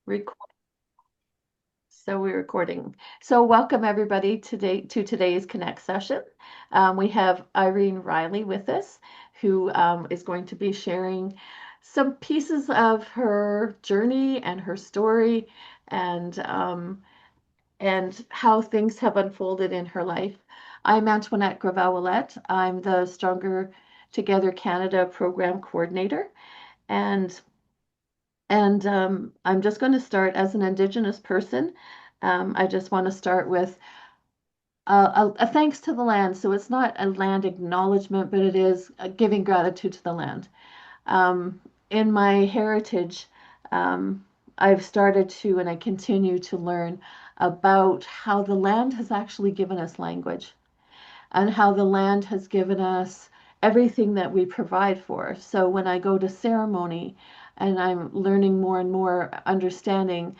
Record. So we're recording. So welcome everybody today to today's Connect session. We have Irene Reilly with us, who is going to be sharing some pieces of her journey and her story, and how things have unfolded in her life. I'm Antoinette Gravel-Willette. I'm the Stronger Together Canada program coordinator, and I'm just going to start as an Indigenous person. I just want to start with a thanks to the land. So it's not a land acknowledgement, but it is giving gratitude to the land. In my heritage, I've started to, and I continue to learn about how the land has actually given us language and how the land has given us everything that we provide for. So when I go to ceremony and I'm learning more and more, understanding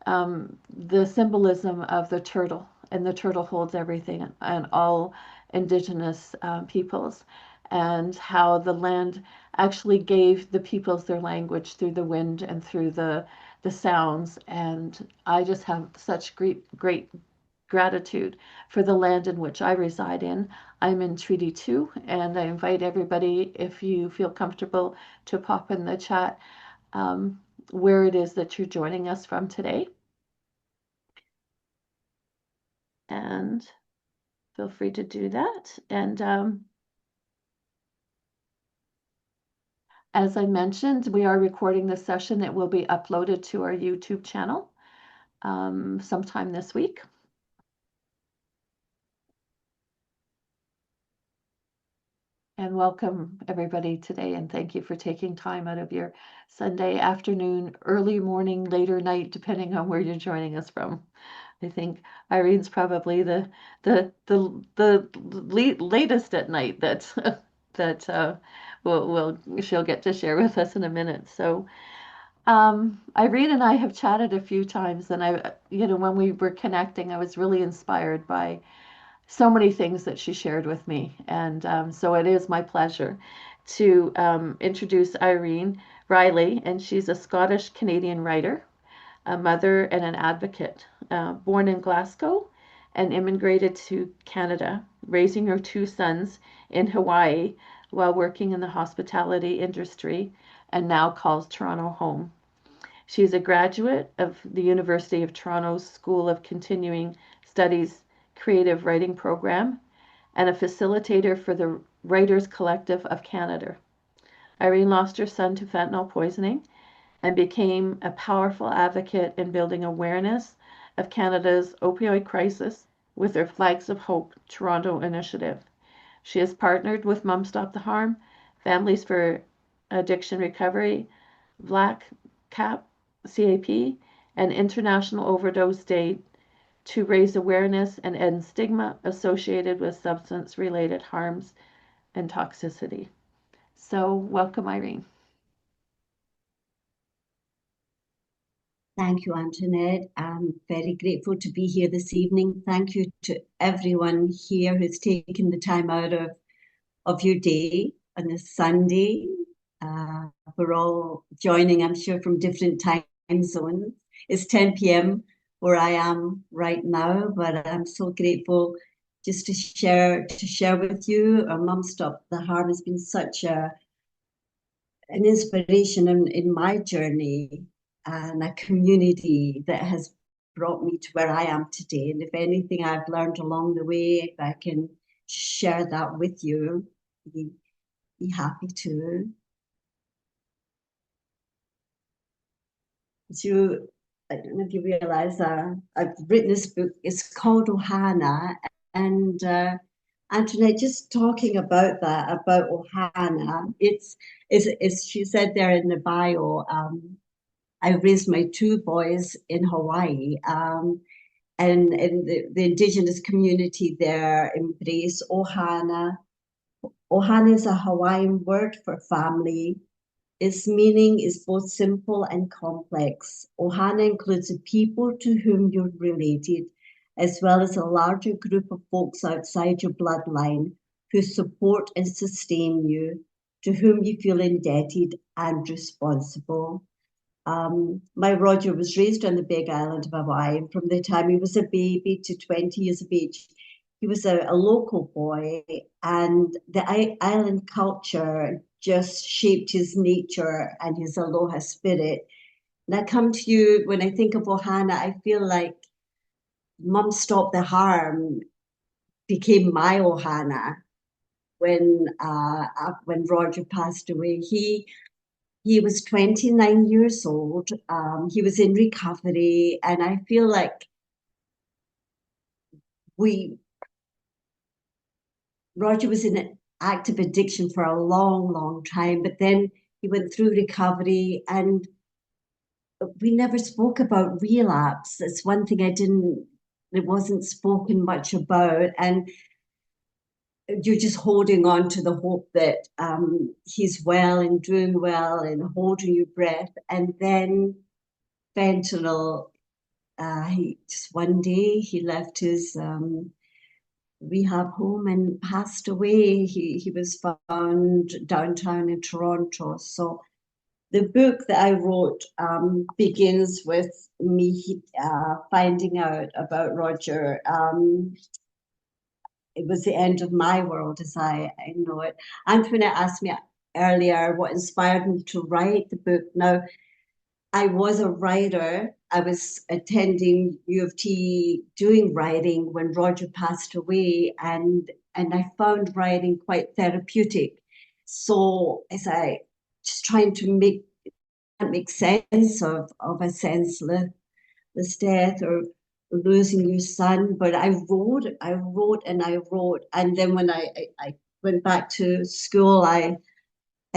the symbolism of the turtle, and the turtle holds everything and all indigenous peoples, and how the land actually gave the peoples their language through the wind and through the sounds. And I just have such great gratitude for the land in which I reside in. I'm in Treaty 2, and I invite everybody, if you feel comfortable, to pop in the chat um, where it is that you're joining us from today. And feel free to do that. And as I mentioned, we are recording this session. It will be uploaded to our YouTube channel sometime this week. And welcome everybody today, and thank you for taking time out of your Sunday afternoon, early morning, later night, depending on where you're joining us from. I think Irene's probably the latest at night that that she'll get to share with us in a minute. So Irene and I have chatted a few times, and when we were connecting, I was really inspired by so many things that she shared with me. And so it is my pleasure to introduce Irene Reilly, and she's a Scottish Canadian writer, a mother, and an advocate. Born in Glasgow and immigrated to Canada, raising her two sons in Hawaii while working in the hospitality industry, and now calls Toronto home. She's a graduate of the University of Toronto's School of Continuing Studies Creative Writing Program and a facilitator for the Writers Collective of Canada. Irene lost her son to fentanyl poisoning and became a powerful advocate in building awareness of Canada's opioid crisis with her Flags of Hope Toronto initiative. She has partnered with Mom Stop the Harm, Families for Addiction Recovery, Black CAP, CAP, and International Overdose Day to raise awareness and end stigma associated with substance-related harms and toxicity. So welcome, Irene. Thank you, Antoinette. I'm very grateful to be here this evening. Thank you to everyone here who's taken the time out of your day on this Sunday. We're all joining, I'm sure, from different time zones. It's 10 p.m. where I am right now, but I'm so grateful just to share with you. Our Mum Stop the Harm has been such an inspiration in my journey, and a community that has brought me to where I am today. And if anything I've learned along the way, if I can share that with you, be happy to. So I don't know if you realize I've written this book. It's called OHANA, and Antoinette, just talking about that, about OHANA, it's she said there in the bio. I raised my two boys in Hawaii, and the indigenous community there embrace Ohana. Ohana is a Hawaiian word for family. Its meaning is both simple and complex. Ohana includes the people to whom you're related, as well as a larger group of folks outside your bloodline who support and sustain you, to whom you feel indebted and responsible. My Roger was raised on the big island of Hawaii. From the time he was a baby to 20 years of age, he was a local boy, and the island culture just shaped his nature and his aloha spirit. And I come to you when I think of Ohana, I feel like Mum Stop the Harm became my Ohana when Roger passed away. He was 29 years old. He was in recovery, and I feel like we Roger was in an active addiction for a long, long time, but then he went through recovery, and we never spoke about relapse. That's one thing it wasn't spoken much about, and you're just holding on to the hope that he's well and doing well and holding your breath, and then fentanyl. He just one day he left his rehab home and passed away. He was found downtown in Toronto. So the book that I wrote begins with me finding out about Roger. It was the end of my world as I know it. Antoinette asked me earlier what inspired me to write the book. Now, I was a writer. I was attending U of T doing writing when Roger passed away, and I found writing quite therapeutic. So as I just trying to make sense of a senseless death or losing your son, but I wrote, and then when I went back to school, I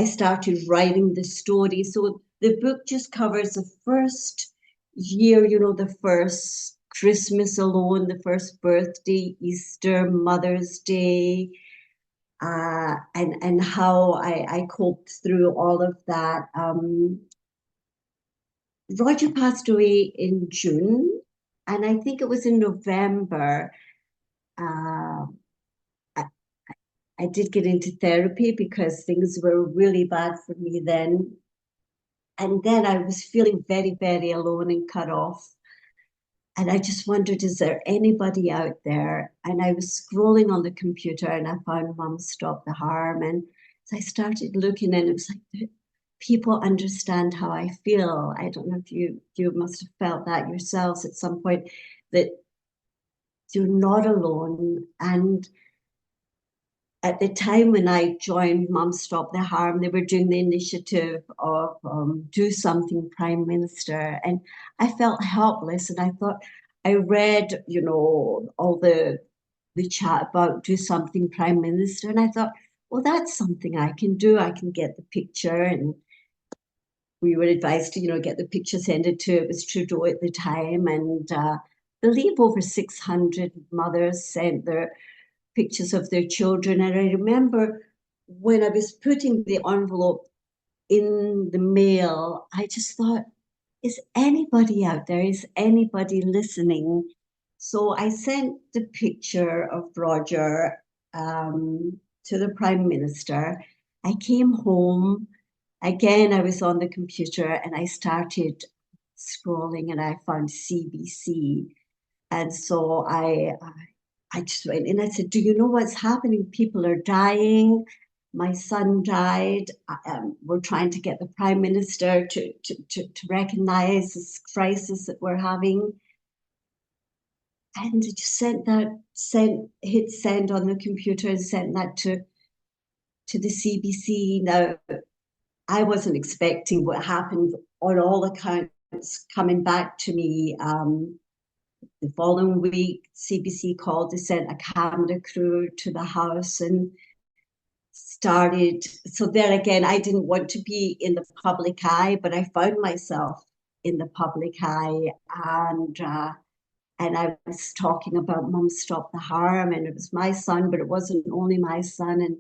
started writing the story. So the book just covers the first year, the first Christmas alone, the first birthday, Easter, Mother's Day, and how I coped through all of that. Roger passed away in June, and I think it was in November. Uh, I, I did get into therapy because things were really bad for me then. And then I was feeling very, very alone and cut off. And I just wondered, is there anybody out there? And I was scrolling on the computer and I found Mum Stop the Harm. And so I started looking and it was like, people understand how I feel. I don't know if you must have felt that yourselves at some point, that you're not alone. And at the time when I joined Mum Stop the Harm, they were doing the initiative of Do Something Prime Minister. And I felt helpless. And I thought, I read, all the chat about Do Something Prime Minister. And I thought, well, that's something I can do. I can get the picture. And we were advised to, get the picture, send it to, it was Trudeau at the time. And I believe over 600 mothers sent their pictures of their children. And I remember when I was putting the envelope in the mail, I just thought, is anybody out there? Is anybody listening? So I sent the picture of Roger to the Prime Minister. I came home. Again, I was on the computer and I started scrolling and I found CBC. And so I just went and I said, do you know what's happening? People are dying. My son died. We're trying to get the Prime Minister to recognize this crisis that we're having. And I just hit send on the computer and sent that to the CBC. Now, I wasn't expecting what happened on all accounts coming back to me. The following week, CBC called, they sent a camera crew to the house and started. So there again, I didn't want to be in the public eye, but I found myself in the public eye. And I was talking about Mum Stop the Harm, and it was my son, but it wasn't only my son, and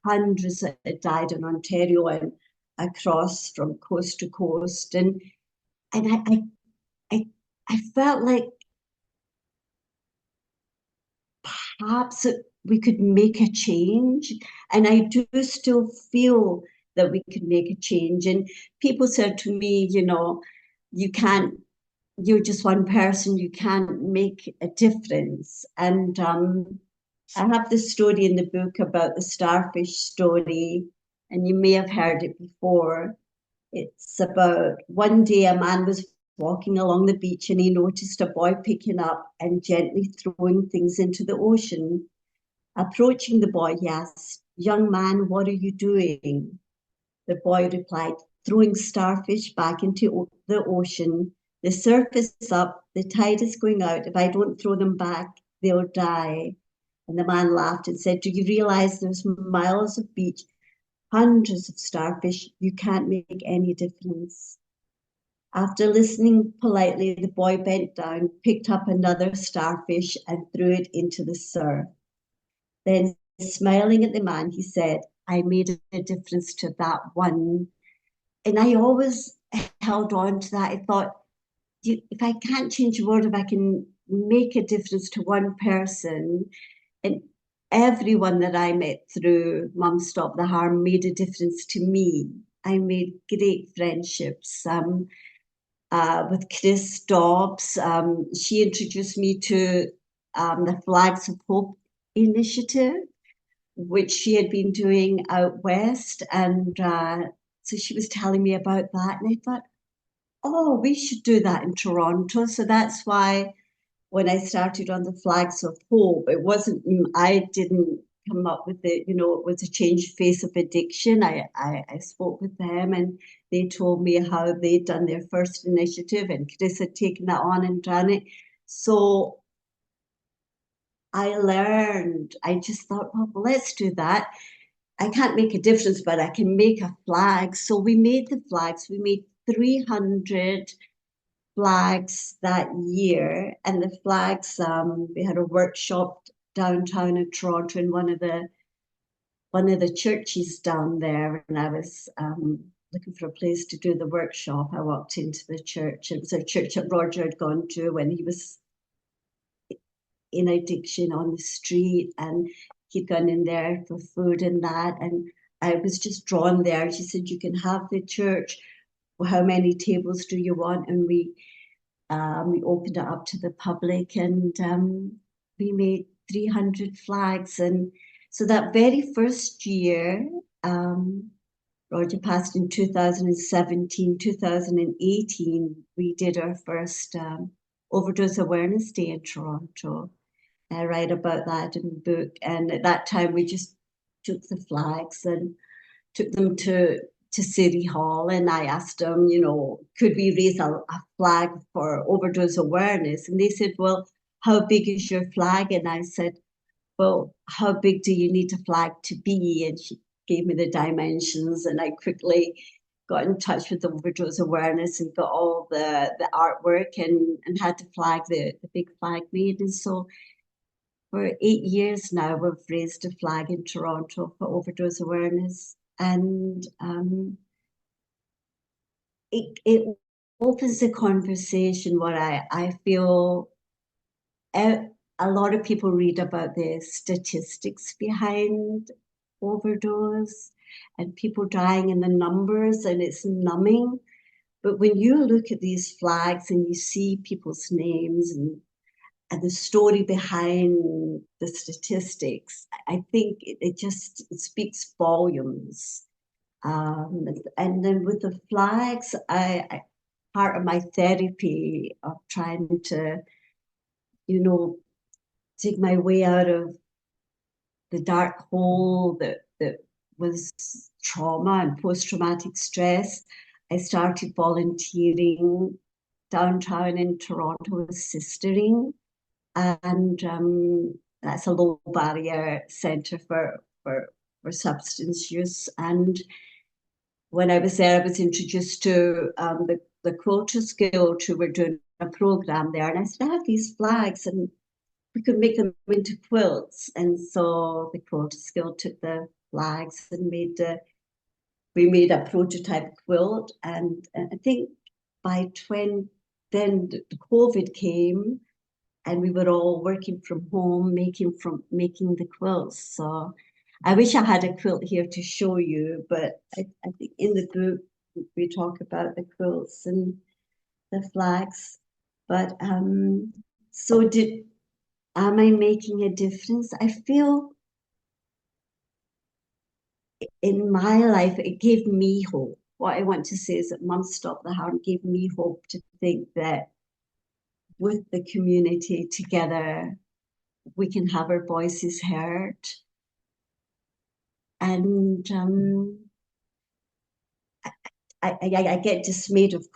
hundreds that died in Ontario and across from coast to coast. And I, I felt like perhaps we could make a change. And I do still feel that we could make a change. And people said to me, you can't, you're just one person, you can't make a difference. And I have this story in the book about the starfish story, and you may have heard it before. It's about one day a man was walking along the beach and he noticed a boy picking up and gently throwing things into the ocean. Approaching the boy, he asked, "Young man, what are you doing?" The boy replied, "Throwing starfish back into the ocean. The surface is up, the tide is going out. If I don't throw them back, they'll die." And the man laughed and said, "Do you realize there's miles of beach, hundreds of starfish? You can't make any difference." After listening politely, the boy bent down, picked up another starfish, and threw it into the surf. Then, smiling at the man, he said, "I made a difference to that one." And I always held on to that. I thought, if I can't change the world, if I can make a difference to one person, and everyone that I met through Mum Stop the Harm made a difference to me. I made great friendships with Chris Dobbs. She introduced me to the Flags of Hope initiative, which she had been doing out west. And so she was telling me about that. And I thought, oh, we should do that in Toronto. So that's why when I started on the Flags of Hope, it wasn't, I didn't come up with it, it was a change face of addiction. I spoke with them and they told me how they'd done their first initiative and Chris had taken that on and done it. So I learned, I just thought, well, let's do that. I can't make a difference, but I can make a flag. So we made the flags. We made 300 flags that year. And the flags, we had a workshop downtown in Toronto in one of the churches down there. And I was looking for a place to do the workshop. I walked into the church. It was a church that Roger had gone to when he was in addiction on the street, and he'd gone in there for food and that. And I was just drawn there. She said, "You can have the church. Well, how many tables do you want?" And we opened it up to the public, and we made 300 flags. And so that very first year, Roger passed in 2017, 2018, we did our first overdose awareness day in Toronto. I write about that in the book. And at that time, we just took the flags and took them to City Hall. And I asked them, could we raise a flag for overdose awareness? And they said, "Well, how big is your flag?" And I said, "Well, how big do you need a flag to be?" And she gave me the dimensions. And I quickly got in touch with the overdose awareness and got all the artwork and had the flag, the big flag made. And so for 8 years now, we've raised a flag in Toronto for overdose awareness. And it opens the conversation where I feel a lot of people read about the statistics behind overdose and people dying in the numbers, and it's numbing. But when you look at these flags and you see people's names and the story behind the statistics, I think it speaks volumes. And then with the flags, part of my therapy of trying to, dig my way out of the dark hole that was trauma and post-traumatic stress, I started volunteering downtown in Toronto with Sistering. And that's a low barrier centre for substance use. And when I was there, I was introduced to the Quilters Guild, who were doing a program there. And I said, "I have these flags and we could make them into quilts." And so the Quilters Guild took the flags and we made a prototype quilt. And I think by then the COVID came and we were all working from home, making the quilts. So I wish I had a quilt here to show you, but I think in the book we talk about the quilts and the flags. But so am I making a difference? I feel in my life it gave me hope. What I want to say is that Mum Stop the Harm gave me hope to think that with the community together, we can have our voices heard. And I get dismayed, of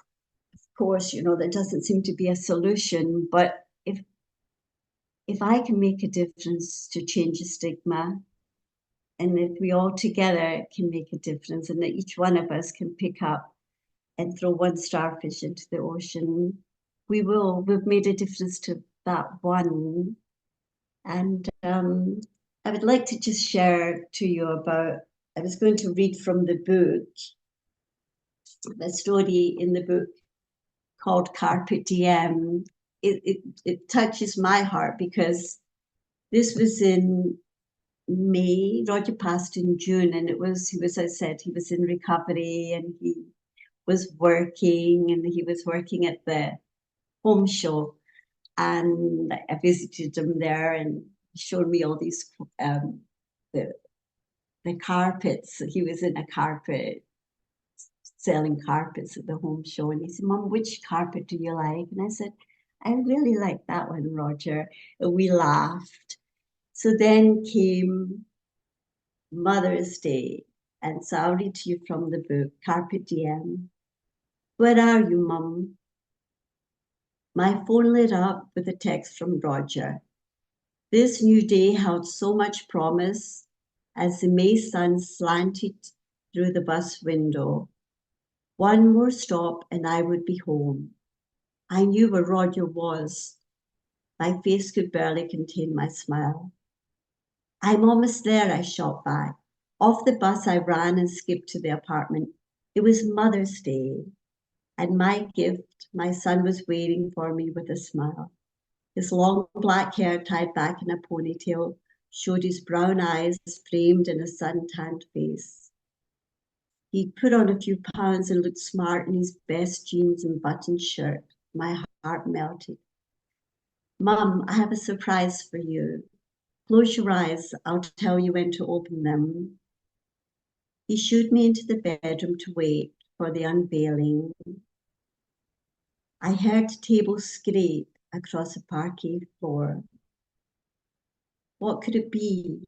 course, you know, there doesn't seem to be a solution. But if I can make a difference to change a stigma, and if we all together can make a difference, and that each one of us can pick up and throw one starfish into the ocean, we've made a difference to that one. And I would like to just share to you about, I was going to read from the book, a story in the book called Carpe Diem. It touches my heart because this was in May. Roger passed in June, and he was, I said, he was in recovery, and he was working at the home show, and I visited him there, and he showed me all these the the carpets. He was in a carpet selling carpets at the home show, and he said, "Mum, which carpet do you like?" And I said, "I really like that one, Roger." And we laughed. So then came Mother's Day, and so I'll read to you from the book, Carpe Diem. "Where are you, Mum?" My phone lit up with a text from Roger. This new day held so much promise as the May sun slanted through the bus window. One more stop and I would be home. I knew where Roger was. My face could barely contain my smile. "I'm almost there," I shot back. Off the bus, I ran and skipped to the apartment. It was Mother's Day, and my gift, my son was waiting for me with a smile. His long black hair tied back in a ponytail showed his brown eyes framed in a sun-tanned face. He'd put on a few pounds and looked smart in his best jeans and buttoned shirt. My heart melted. "Mum, I have a surprise for you. Close your eyes. I'll tell you when to open them." He shooed me into the bedroom to wait for the unveiling. I heard tables scrape across a parquet floor. What could it be?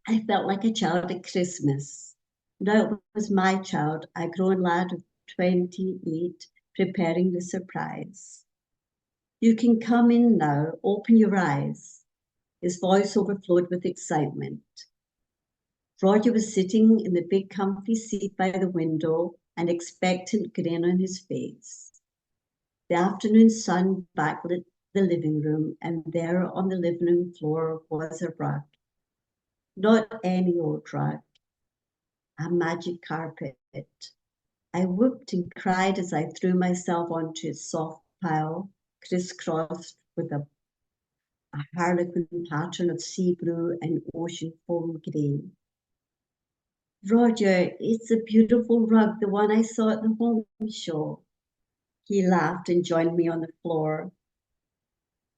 I felt like a child at Christmas. Now it was my child, a grown lad of 28, preparing the surprise. "You can come in now. Open your eyes." His voice overflowed with excitement. Roger was sitting in the big comfy seat by the window, an expectant grin on his face. The afternoon sun backlit the living room, and there on the living room floor was a rug. Not any old rug, a magic carpet. I whooped and cried as I threw myself onto its soft pile, crisscrossed with a harlequin pattern of sea blue and ocean foam grey. "Roger, it's a beautiful rug, the one I saw at the home show." He laughed and joined me on the floor.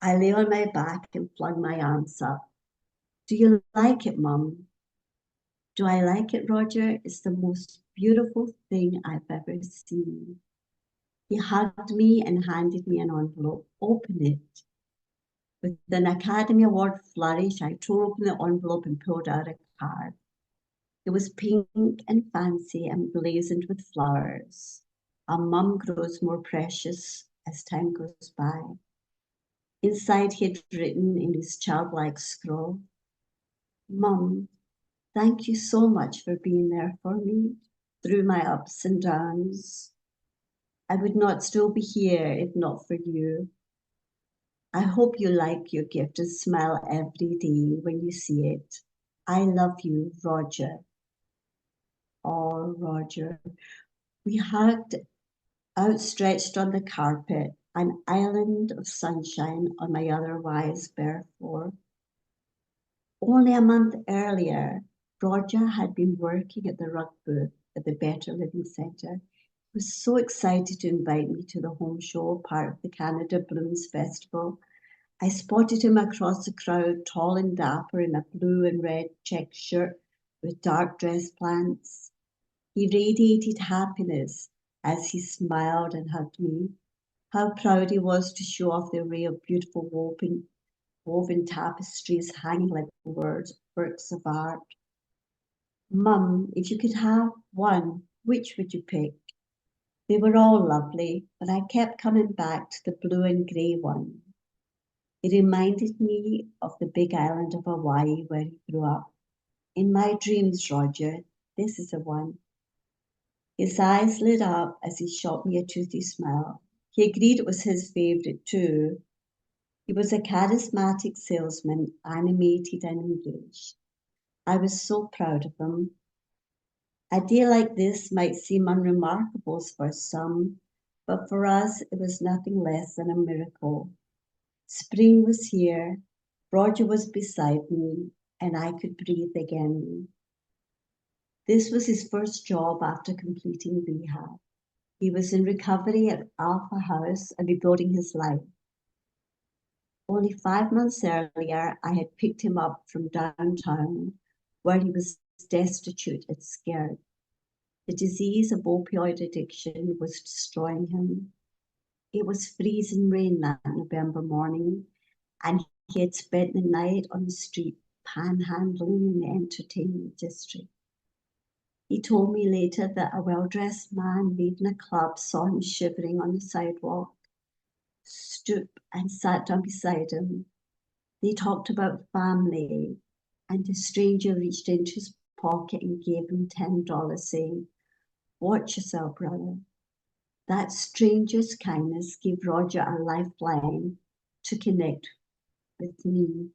I lay on my back and flung my arms up. "Do you like it, Mum?" "Do I like it, Roger? It's the most beautiful thing I've ever seen." He hugged me and handed me an envelope. "Open it." With an Academy Award flourish, I tore open the envelope and pulled out a card. It was pink and fancy and blazoned with flowers. "A mum grows more precious as time goes by." Inside he had written in his childlike scrawl, "Mum, thank you so much for being there for me through my ups and downs. I would not still be here if not for you. I hope you like your gift and smile every day when you see it. I love you, Roger." Oh, Roger. We hugged, outstretched on the carpet, an island of sunshine on my otherwise bare floor. Only a month earlier, Roger had been working at the rug booth at the Better Living Centre. He was so excited to invite me to the home show, part of the Canada Blooms Festival. I spotted him across the crowd, tall and dapper in a blue and red checked shirt with dark dress plants. He radiated happiness as he smiled and hugged me. How proud he was to show off the array of beautiful woven tapestries hanging like works of art. Mum, if you could have one, which would you pick? They were all lovely, but I kept coming back to the blue and grey one. It reminded me of the big island of Hawaii where he grew up. In my dreams, Roger, this is the one. His eyes lit up as he shot me a toothy smile. He agreed it was his favourite too. He was a charismatic salesman, animated and engaged. I was so proud of him. A day like this might seem unremarkable for some, but for us it was nothing less than a miracle. Spring was here, Roger was beside me, and I could breathe again. This was his first job after completing rehab. He was in recovery at Alpha House and rebuilding his life. Only 5 months earlier, I had picked him up from downtown, where he was destitute and scared. The disease of opioid addiction was destroying him. It was freezing rain that November morning, and he had spent the night on the street panhandling in the entertainment district. He told me later that a well-dressed man leaving a club saw him shivering on the sidewalk, stooped and sat down beside him. They talked about family, and the stranger reached into his pocket and gave him $10, saying, "Watch yourself, brother." That stranger's kindness gave Roger a lifeline to connect with me.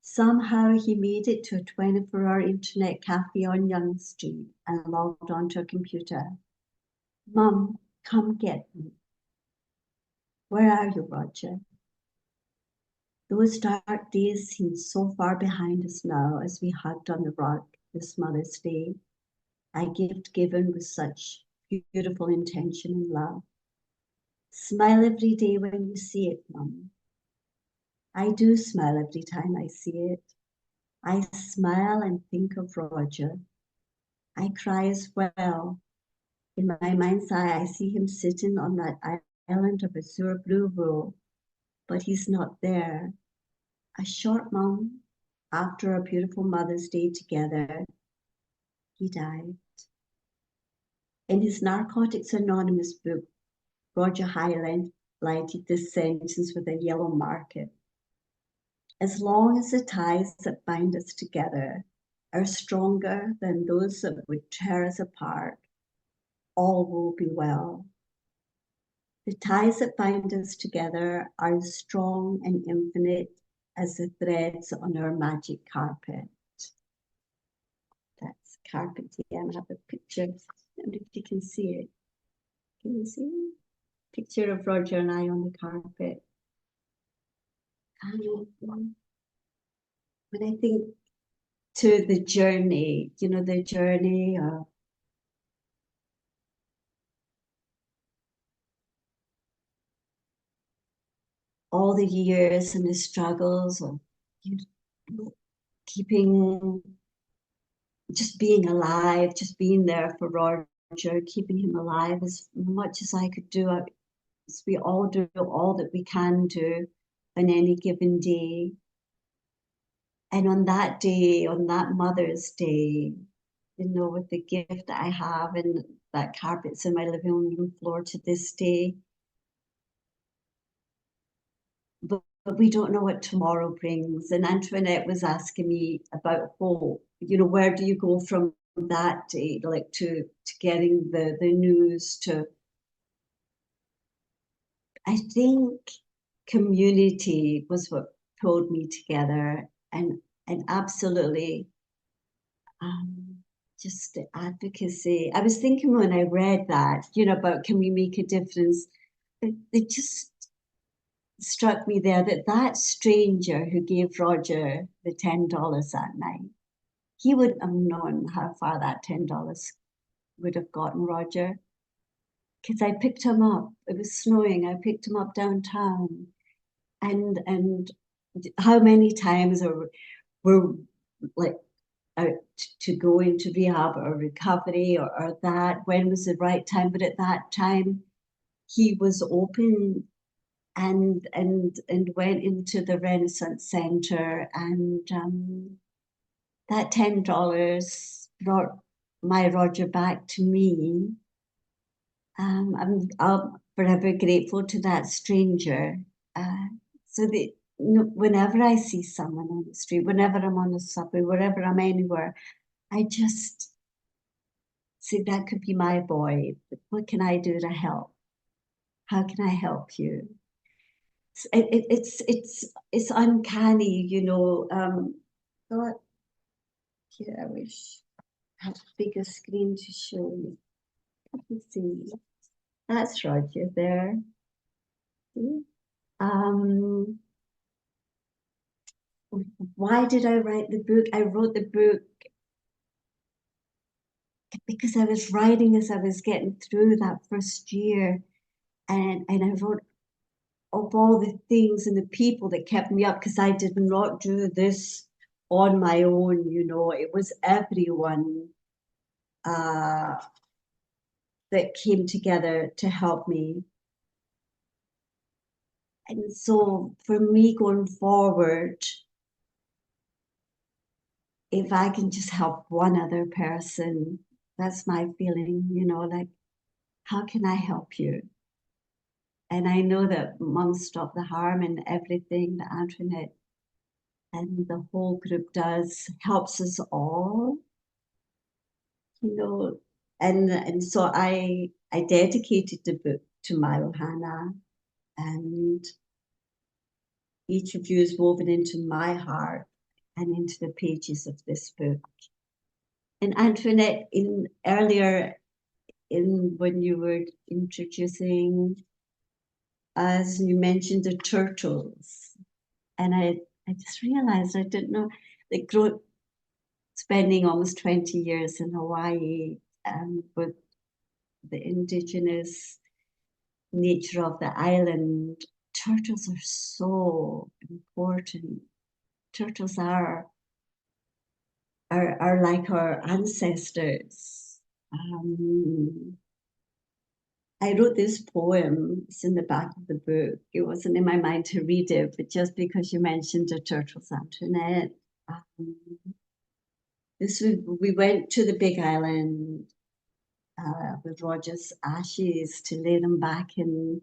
Somehow he made it to a 24-hour internet cafe on Yonge Street and logged onto a computer. "Mum, come get me." "Where are you, Roger?" Those dark days seem so far behind us now as we hugged on the rug this Mother's Day, a gift given with such beautiful intention and love. Smile every day when you see it, Mum. I do smile every time I see it. I smile and think of Roger. I cry as well. In my mind's eye, I see him sitting on that island of azure blue wool, but he's not there. A short month after our beautiful Mother's Day together, he died. In his Narcotics Anonymous book, Roger highlighted this sentence with a yellow marker. As long as the ties that bind us together are stronger than those that would tear us apart, all will be well. The ties that bind us together are as strong and infinite as the threads on our magic carpet. That's carpet here. I have a picture. I don't know if you can see it. Can you see it? Picture of Roger and I on the carpet. And when I think to the journey, the journey of all the years and the struggles of keeping, just being alive, just being there for Roger, keeping him alive as much as I could do. As we all do all that we can do on any given day. And on that day, on that Mother's Day, with the gift that I have and that carpet's in my living room floor to this day. But we don't know what tomorrow brings. And Antoinette was asking me about hope. Where do you go from that day, like to getting the news to? I think community was what pulled me together, and absolutely just the advocacy. I was thinking when I read that, about can we make a difference? It just struck me there that stranger who gave Roger the $10 that night, he wouldn't have known how far that $10 would have gotten Roger. Because I picked him up. It was snowing. I picked him up downtown. And how many times were like out to go into rehab or recovery or that? When was the right time? But at that time, he was open and went into the Renaissance Center, and that $10 brought my Roger back to me. I'm forever grateful to that stranger. Uh, so that whenever I see someone on the street, whenever I'm on the subway, wherever I'm anywhere, I just say that could be my boy. What can I do to help? How can I help you? It's uncanny, you know. God, here I wish I had a bigger screen to show you. Let me see. That's Roger there. See? Why did I write the book? I wrote the book because I was writing as I was getting through that first year, and I wrote of all the things and the people that kept me up, because I did not do this on my own, you know. It was everyone that came together to help me. And so for me going forward, if I can just help one other person, that's my feeling, you know, like, how can I help you? And I know that Mum Stop the Harm and everything that Antoinette and the whole group does helps us all, you know. And so I dedicated the book to my OHANA, and each of you is woven into my heart and into the pages of this book. And Antoinette, in earlier in when you were introducing us, you mentioned the turtles, and I just realized I didn't know that spending almost 20 years in Hawaii with the indigenous nature of the island, turtles are so important. Turtles are like our ancestors. I wrote this poem, it's in the back of the book. It wasn't in my mind to read it, but just because you mentioned the turtles, Antoinette, we went to the Big Island with Roger's ashes to lay them back in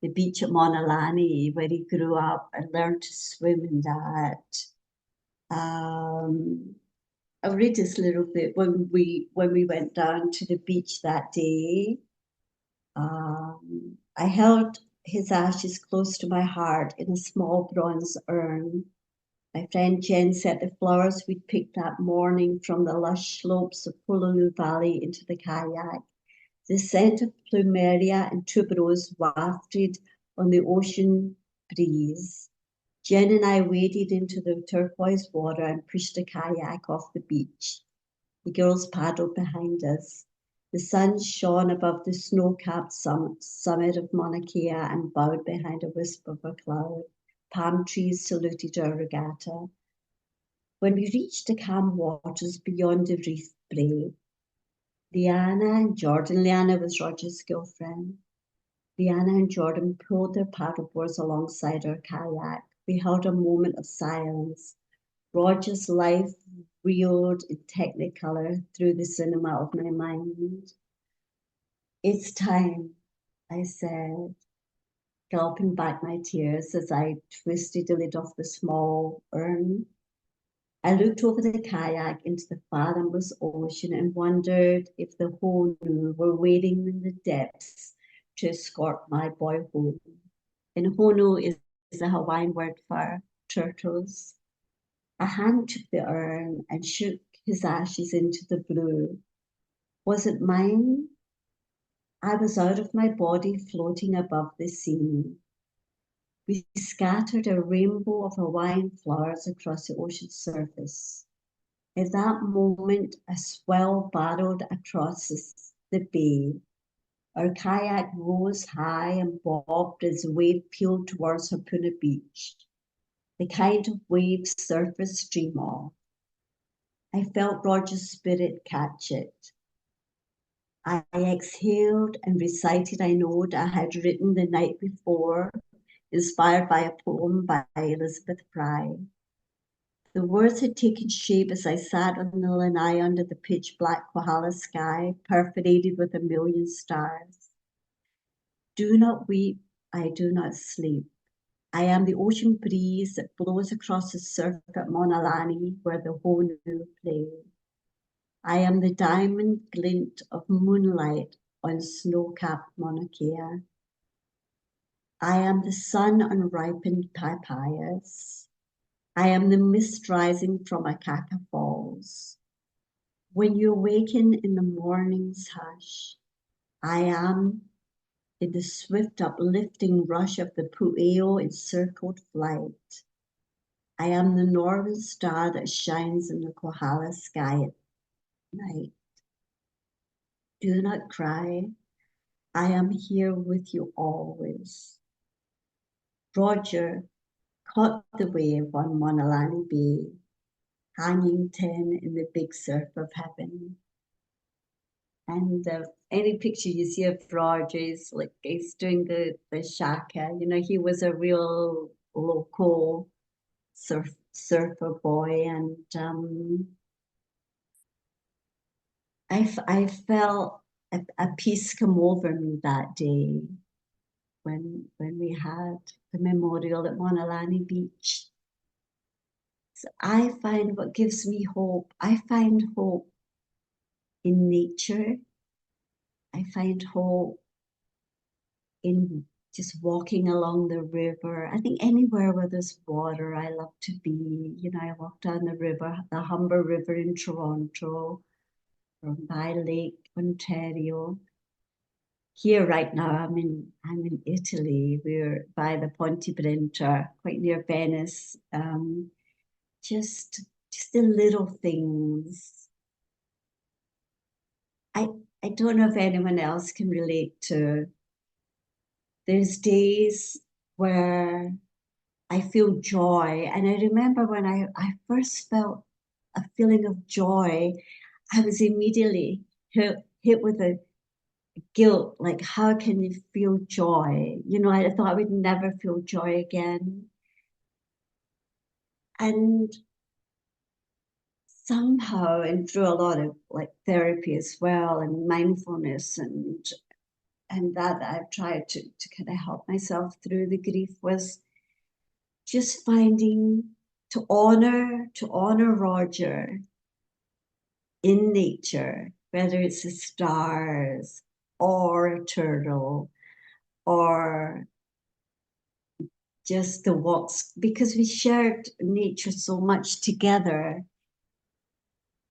the beach at Monalani, where he grew up and learned to swim in that. I'll read this little bit. When we went down to the beach that day, I held his ashes close to my heart in a small bronze urn. My friend Jen set the flowers we'd picked that morning from the lush slopes of Pululu Valley into the kayak. The scent of plumeria and tuberose wafted on the ocean breeze. Jen and I waded into the turquoise water and pushed the kayak off the beach. The girls paddled behind us. The sun shone above the snow-capped summit of Mauna Kea and bowed behind a wisp of a cloud. Palm trees saluted our regatta. When we reached the calm waters beyond the reef brae, Liana and Jordan, Liana was Roger's girlfriend, Liana and Jordan pulled their paddleboards alongside our kayak. We held a moment of silence. Roger's life reeled in technicolor through the cinema of my mind. It's time, I said, gulping back my tears as I twisted the lid off the small urn. I looked over the kayak into the fathomless ocean and wondered if the Honu were waiting in the depths to escort my boy home. And Honu is a Hawaiian word for turtles. A hand took the urn and shook his ashes into the blue. Was it mine? I was out of my body, floating above the scene. We scattered a rainbow of Hawaiian flowers across the ocean surface. At that moment, a swell barreled across the bay. Our kayak rose high and bobbed as the wave peeled towards Harpuna Beach. The kind of wave surfers stream off. I felt Roger's spirit catch it. I exhaled and recited a note I had written the night before, inspired by a poem by Elizabeth Fry. The words had taken shape as I sat on the lanai under the pitch black Kohala sky, perforated with a million stars. Do not weep, I do not sleep. I am the ocean breeze that blows across the surf at Monalani where the Honu play. I am the diamond glint of moonlight on snow-capped Mauna Kea. I am the sun on ripened papayas. I am the mist rising from Akaka Falls. When you awaken in the morning's hush, I am in the swift uplifting rush of the Pu'eo encircled flight. I am the northern star that shines in the Kohala sky at night. Do not cry. I am here with you always. Roger caught the wave on Monalani Bay, hanging 10 in the big surf of heaven. And any picture you see of Roger is like he's doing the shaka. You know, he was a real local surfer boy, and I felt a peace come over me that day when we had the memorial at Monalani Beach. So I find what gives me hope. I find hope in nature. I find hope in just walking along the river. I think anywhere where there's water, I love to be. You know, I walk down the river, the Humber River in Toronto, or by Lake Ontario. Here right now, I'm in Italy. We're by the Ponte Brenta, quite near Venice. Just the little things. I I don't know if anyone else can relate to. There's days where I feel joy, and I remember when I first felt a feeling of joy, I was immediately hit with a guilt, like how can you feel joy? You know, I thought I would never feel joy again. And somehow, and through a lot of like therapy as well, and mindfulness and that I've tried to kind of help myself through the grief, was just finding to honor Roger in nature, whether it's the stars or a turtle or just the walks, because we shared nature so much together.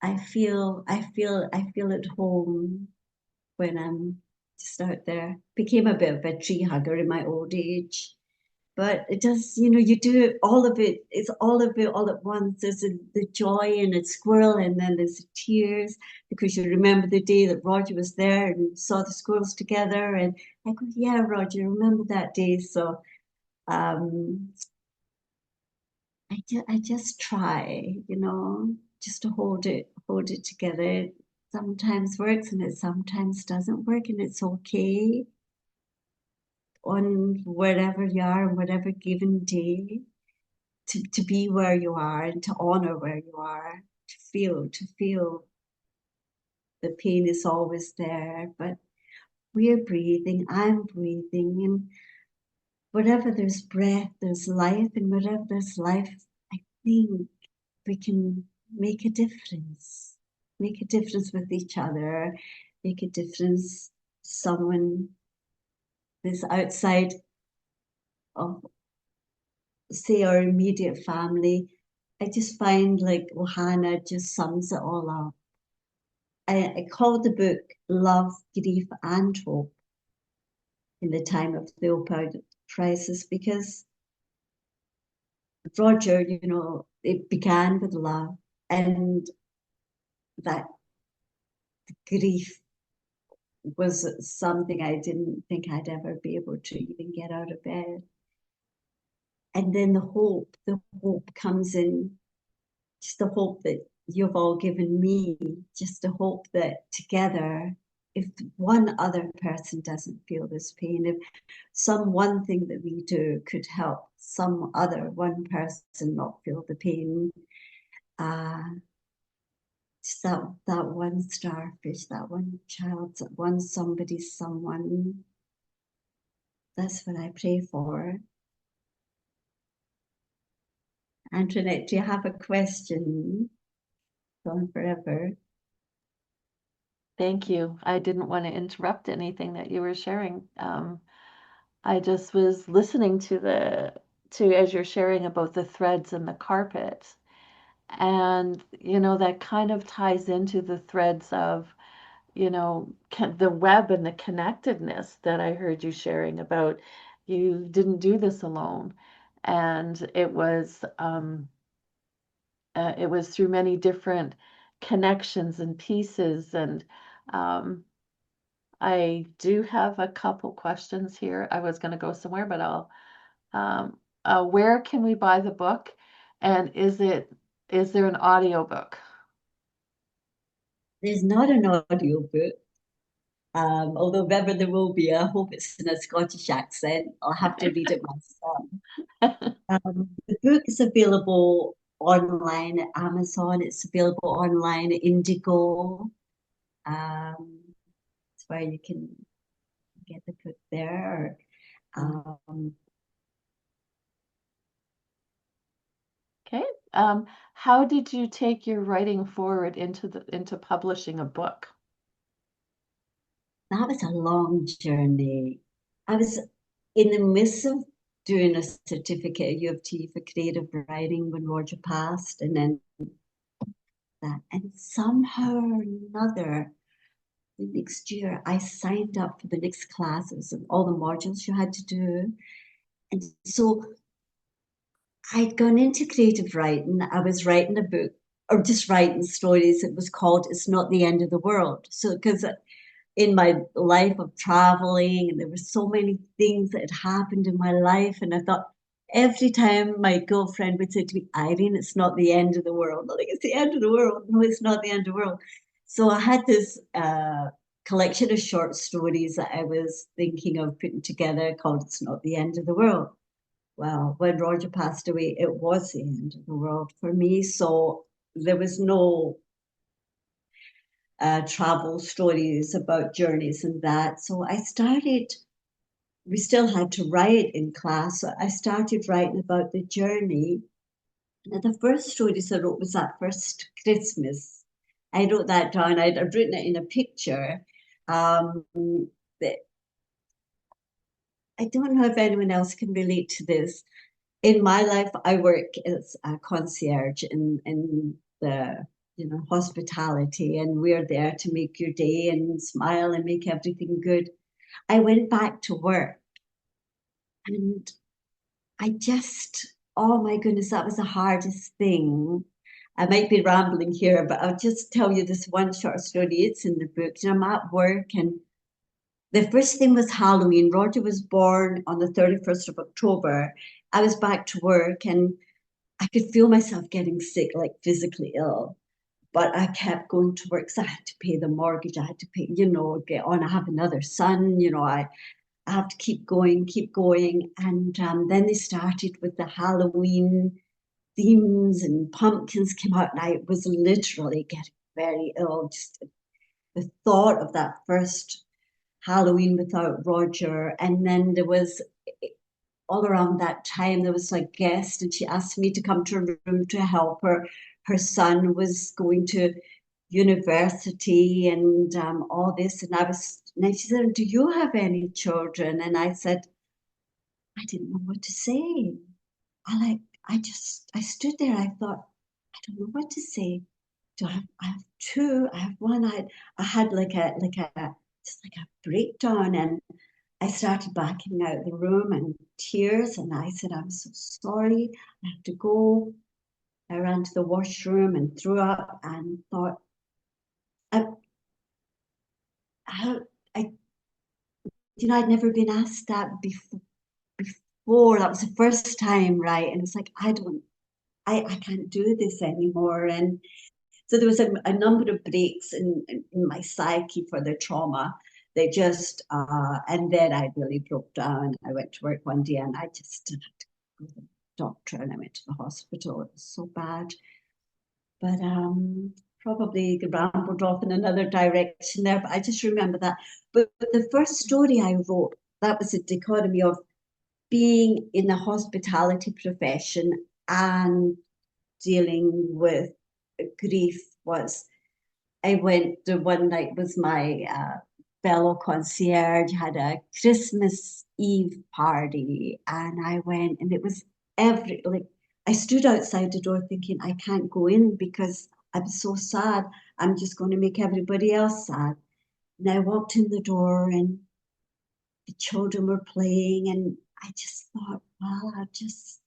I feel at home when I'm just out there. Became a bit of a tree hugger in my old age. But it does, you do it, all of it. It's all of it all at once. There's the joy in a squirrel, and then there's the tears because you remember the day that Roger was there and saw the squirrels together. And I go, yeah, Roger, remember that day. So um, I just try, just to hold it together. It sometimes works and it sometimes doesn't work, and it's okay on wherever you are on whatever given day to be where you are and to honor where you are, to feel the pain is always there, but we're breathing, I'm breathing, and whatever there's breath, there's life, and whatever there's life, I think we can make a difference. Make a difference with each other, make a difference someone that's outside of, say, our immediate family. I just find like OHANA just sums it all up. I called the book Love, Grief, and Hope in the time of the opioid crisis because Roger, it began with love, and that grief was something I didn't think I'd ever be able to even get out of bed. And then the hope comes in, just the hope that you've all given me, just the hope that together, if one other person doesn't feel this pain, if some one thing that we do could help some other one person not feel the pain, uh, just that one starfish, that one child, that one somebody, someone. That's what I pray for. Antoinette, do you have a question? Gone forever. Thank you. I didn't want to interrupt anything that you were sharing. I just was listening to as you're sharing about the threads and the carpet. And, that kind of ties into the threads of, the web and the connectedness that I heard you sharing about. You didn't do this alone. And it was through many different connections and pieces. And um, I do have a couple questions here. I was going to go somewhere, but where can we buy the book? And is there an audio book? There's not an audio book, although if ever there will be, I hope it's in a Scottish accent. I'll have to read it myself. The book is available online at Amazon. It's available online at Indigo. It's where you can get the book there. Okay. How did you take your writing forward into publishing a book? That was a long journey. I was in the midst of doing a certificate at U of T for creative writing when Roger passed, and then that. And somehow or another, the next year, I signed up for the next classes and all the modules you had to do. And so I'd gone into creative writing. I was writing a book or just writing stories. It was called It's Not the End of the World. So, because in my life of traveling, and there were so many things that had happened in my life, and I thought, every time my girlfriend would say to me, Irene, it's not the end of the world. I'm like, it's the end of the world. No, it's not the end of the world. So I had this collection of short stories that I was thinking of putting together called It's Not the End of the World. Well, when Roger passed away, it was the end of the world for me. So there was no travel stories about journeys and that. So we still had to write in class. So I started writing about the journey. And the first stories I wrote was that first Christmas. I wrote that down. I'd written it in a picture. That I don't know if anyone else can relate to this. In my life, I work as a concierge in the hospitality, and we're there to make your day and smile and make everything good. I went back to work, and I just, oh my goodness, that was the hardest thing. I might be rambling here, but I'll just tell you this one short story. It's in the book. I'm at work, and the first thing was Halloween. Roger was born on the 31st of October. I was back to work, and I could feel myself getting sick, like physically ill. But I kept going to work because I had to pay the mortgage. I had to pay, get on. I have another son, I have to keep going, keep going. And then they started with the Halloween themes, and pumpkins came out, and I was literally getting very ill. Just the thought of that first Halloween without Roger. And then there was all around that time, there was a guest, and she asked me to come to her room to help her. Her son was going to university and all this. And she said, do you have any children? And I said, I didn't know what to say. I stood there. I thought, I don't know what to say. I have two? I have one. I had just like a breakdown, and I started backing out the room and tears. And I said, I'm so sorry. I have to go. I ran to the washroom and threw up and thought, I, how, I, I'd never been asked that before. That was the first time, right? And it's like, I can't do this anymore. And so there was a number of breaks in my psyche for the trauma. They just, and then I really broke down. I went to work one day and I just didn't have to go to the doctor, and I went to the hospital. It was so bad. But probably rambled off in another direction there. But I just remember that. But the first story I wrote, that was a dichotomy of being in the hospitality profession and dealing with grief. Was I went the one night with my fellow concierge, had a Christmas Eve party, and I went, and it was like I stood outside the door thinking I can't go in because I'm so sad. I'm just going to make everybody else sad. And I walked in the door, and the children were playing, and I just thought, well, I'll just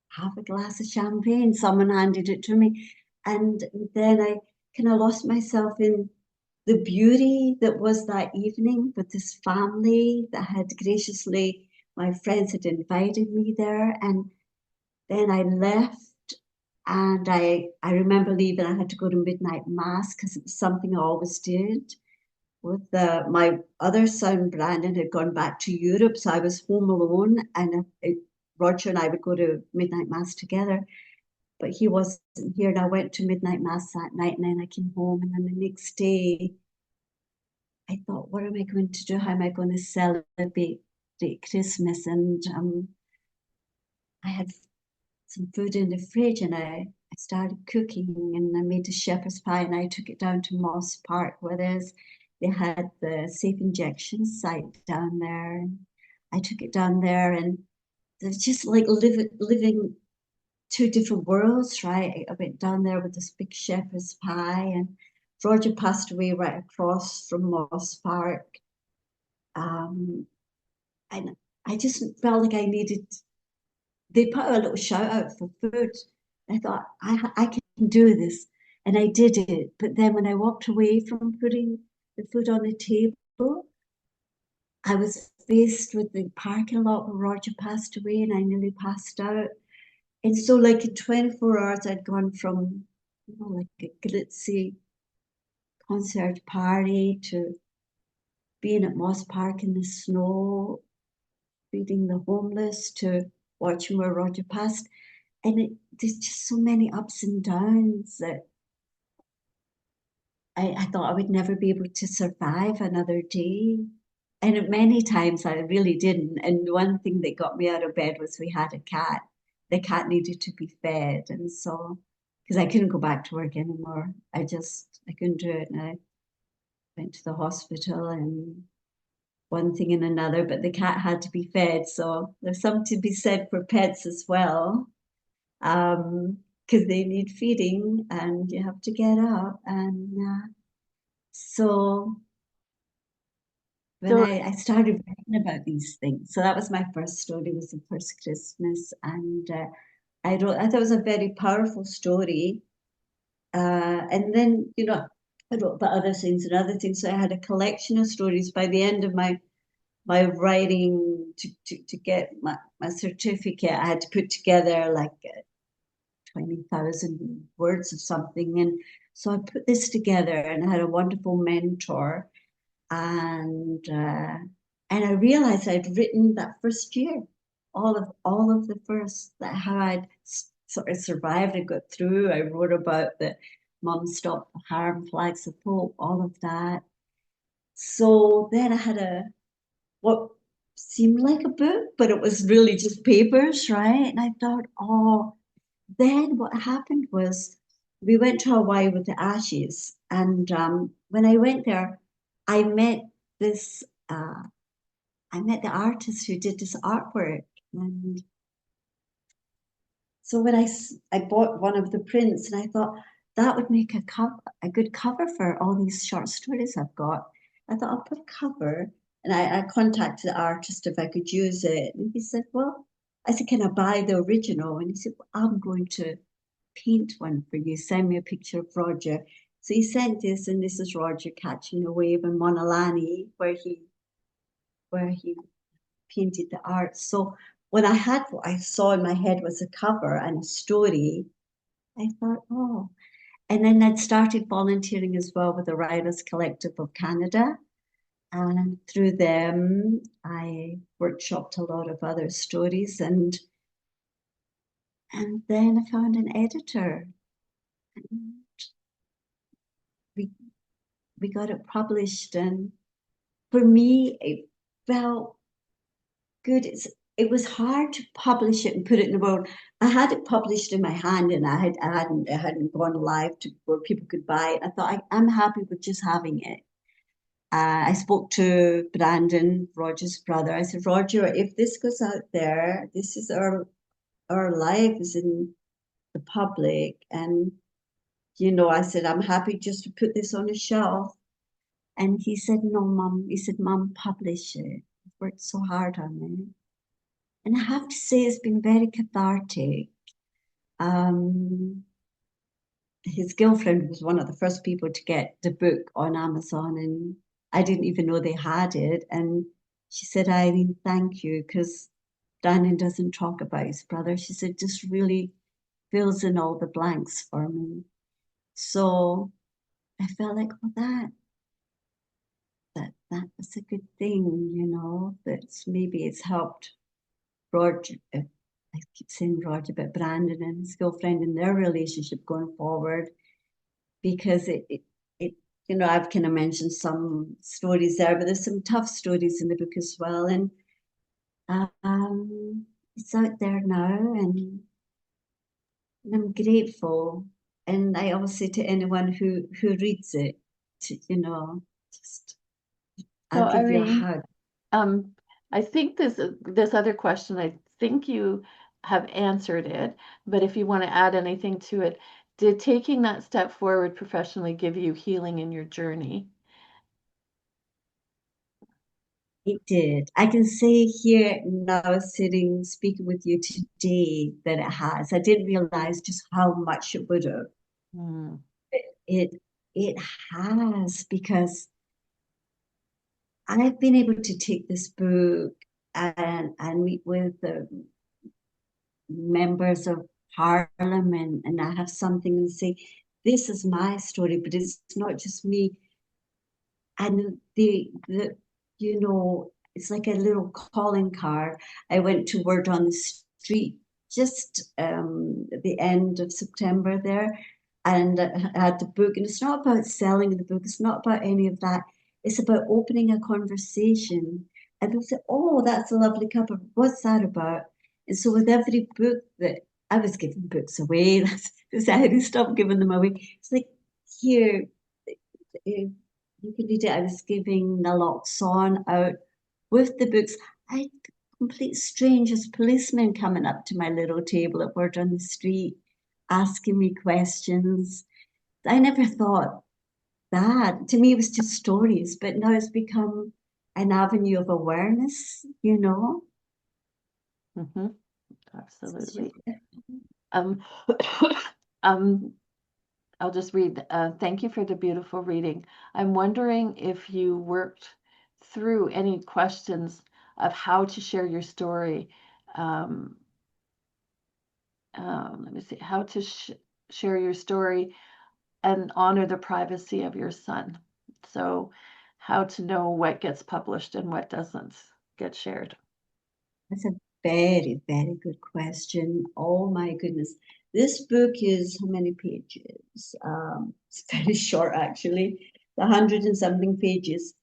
have a glass of champagne. Someone handed it to me. And then I kind of lost myself in the beauty that was that evening with this family that had graciously, my friends had invited me there. And then I left, and I remember leaving. I had to go to midnight mass because it was something I always did. With my other son, Brandon, had gone back to Europe, so I was home alone, and Roger and I would go to midnight mass together, but he wasn't here. And I went to midnight mass that night, and then I came home. And then the next day, I thought, what am I going to do? How am I going to celebrate Christmas? And I had some food in the fridge, and I started cooking, and I made a shepherd's pie, and I took it down to Moss Park, where they had the safe injection site down there. And I took it down there, and it's just like living two different worlds, right? I went down there with this big shepherd's pie, and Roger passed away right across from Moss Park. Um, and I just felt like I needed, they put a little shout out for food. I thought, I can do this. And I did it. But then when I walked away from putting the food on the table, I was faced with the parking lot where Roger passed away, and I nearly passed out. And so, like in 24 hours, I'd gone from, like a glitzy concert party to being at Moss Park in the snow, feeding the homeless, to watching where Roger passed. And there's just so many ups and downs that I thought I would never be able to survive another day. And many times I really didn't. And one thing that got me out of bed was we had a cat. The cat needed to be fed. And so, because I couldn't go back to work anymore, I couldn't do it. And I went to the hospital and one thing and another, but the cat had to be fed. So there's something to be said for pets as well, because they need feeding and you have to get up. And so when So, I started writing about these things, so that was my first story, was the first Christmas. And I thought it was a very powerful story. And then, I wrote about other things and other things. So I had a collection of stories by the end of my writing to get my certificate. I had to put together like 20,000 words of something. And so I put this together, and I had a wonderful mentor. And I realized I'd written that first year, all of the first, that how I'd sort of survived and got through. I wrote about the Mum Stop the Harm, Flags of Hope, all of that. So then I had what seemed like a book, but it was really just papers, right? And I thought, oh, then what happened was we went to Hawaii with the Ashes. And when I went there, I met this, I met the artist who did this artwork. And so when I bought one of the prints, and I thought that would make a good cover for all these short stories I've got. I thought I'll put a cover, and I contacted the artist if I could use it. And he said, well, I said, can I buy the original? And he said, well, I'm going to paint one for you. Send me a picture of Roger. So he sent this, and this is Roger catching a wave in Monalani, where he painted the art. So when I had what I saw in my head was a cover and a story, I thought, oh. And then I'd started volunteering as well with the Writers Collective of Canada. And through them, I workshopped a lot of other stories. And then I found an editor. And we, we got it published. And for me, it felt good. It was hard to publish it and put it in the world. I had it published in my hand, and I hadn't gone live to where people could buy it. I thought I'm happy with just having it. I spoke to Brandon, Roger's brother. I said, Roger, if this goes out there, this is our life is in the public, and I said I'm happy just to put this on a shelf. And he said, no, Mum. He said, Mum, publish it. I've worked so hard on it. And I have to say, it's been very cathartic. Um, his girlfriend was one of the first people to get the book on Amazon, and I didn't even know they had it. And she said, Irene, thank you, because Brandon doesn't talk about his brother. She said, just really fills in all the blanks for me. So I felt like, well, that was a good thing, that maybe it's helped Roger, I keep saying Roger, but Brandon and his girlfriend in their relationship going forward, because it I've kind of mentioned some stories there, but there's some tough stories in the book as well. And it's out there now, and I'm grateful. And I always say to anyone who reads it, just So I'll give you a Irene, hug. um, I think this other question, I think you have answered it, but if you want to add anything to it, did taking that step forward professionally give you healing in your journey? It did. I can say here now, sitting speaking with you today, that it has. I didn't realize just how much it would have. Hmm. It it has, because I've been able to take this book and meet with the members of parliament, and I have something and say, this is my story, but it's not just me. And it's like a little calling card. I went to Word on the Street just at the end of September there, and I had the book. And it's not about selling the book, it's not about any of that. It's about opening a conversation. And people say, oh, that's a lovely cover. What's that about? And so with every book that I was giving books away, that's I had to stop giving them away. It's like, here, you can read it. I was giving naloxone out with the books. I had complete strangers, policemen coming up to my little table at Word on the Street, asking me questions. I never thought that. To me, it was just stories, but now it's become an avenue of awareness. Hmm. Absolutely. Um, um, I'll just read. Thank you for the beautiful reading. I'm wondering if you worked through any questions of how to share your story. Um, Let me see, how to share your story and honor the privacy of your son. So, how to know what gets published and what doesn't get shared. That's a very, very good question. Oh my goodness. This book is how many pages? It's very short, actually. 100 and something pages.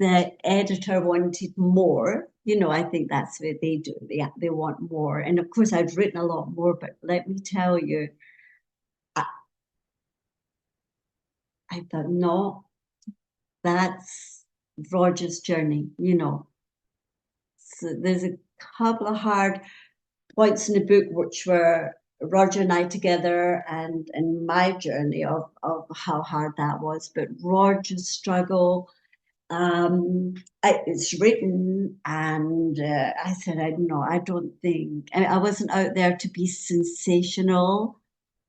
The editor wanted more. I think that's what they do. They want more. And of course, I've written a lot more, but let me tell you, I, I thought, no, that's Roger's journey. So there's a couple of hard points in the book which were Roger and I together, and my journey of how hard that was. But Roger's struggle, it's written, and I said, I don't think, I wasn't out there to be sensational.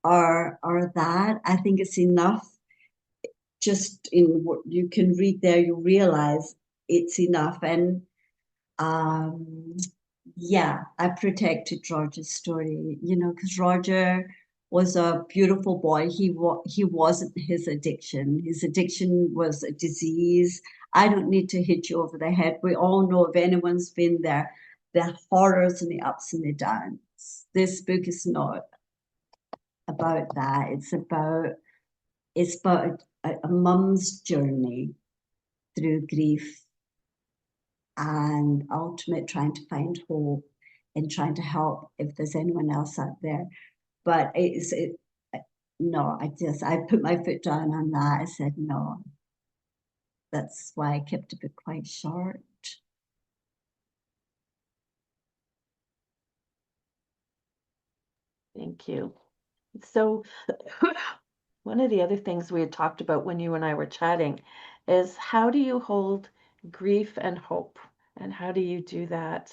or that. I think it's enough. Just in what you can read there, you realize it's enough. And um, yeah, I protected Roger's story, because Roger was a beautiful boy. He wasn't his addiction. His addiction was a disease. I don't need to hit you over the head. We all know, if anyone's been there, the horrors and the ups and the downs. This book is not about that. It's about a mum's journey through grief and ultimate trying to find hope and trying to help if there's anyone else out there. But no, I put my foot down on that. I said no. That's why I kept it quite short. Thank you. So, one of the other things we had talked about when you and I were chatting is how do you hold grief and hope? And how do you do that?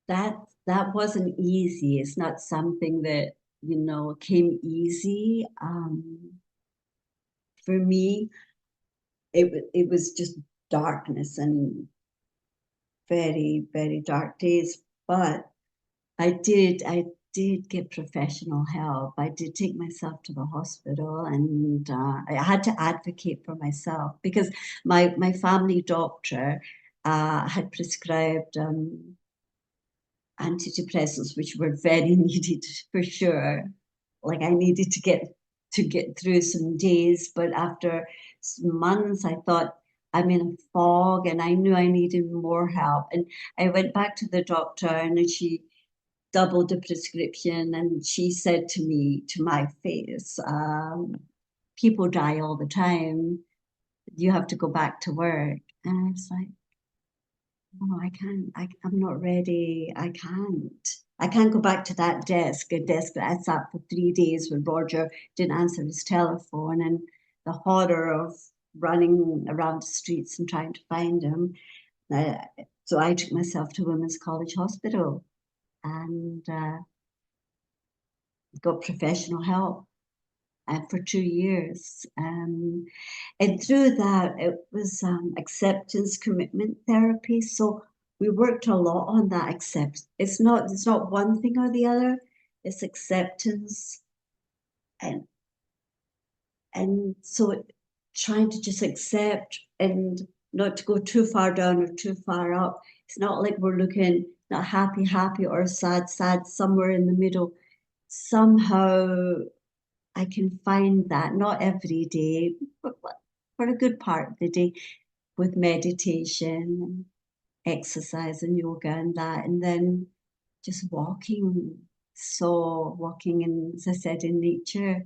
That that wasn't easy. It's not something that came easy. For me, it was just darkness and very, very dark days. But I did get professional help. I did take myself to the hospital, and I had to advocate for myself because my family doctor had prescribed antidepressants, which were very needed for sure. Like I needed to get through some days, but after some months, I thought I'm in a fog, and I knew I needed more help. And I went back to the doctor, and she doubled the prescription, and she said to me, to my face, people die all the time. You have to go back to work. And I was like, no, I can't. I'm not ready. I can't. I can't go back to that a desk that I sat for 3 days with Roger, didn't answer his telephone, and the horror of running around the streets and trying to find him. Uh, so I took myself to Women's College Hospital and got professional help for 2 years. And through that, it was acceptance commitment therapy. So we worked a lot on that accept. It's not one thing or the other. It's acceptance and so trying to just accept and not to go too far down or too far up. It's not like we're looking not happy, happy or sad, sad, somewhere in the middle. Somehow I can find that, not every day, but for a good part of the day, with meditation, exercise, and yoga, and that, and then just walking. So, walking in, as I said, in nature.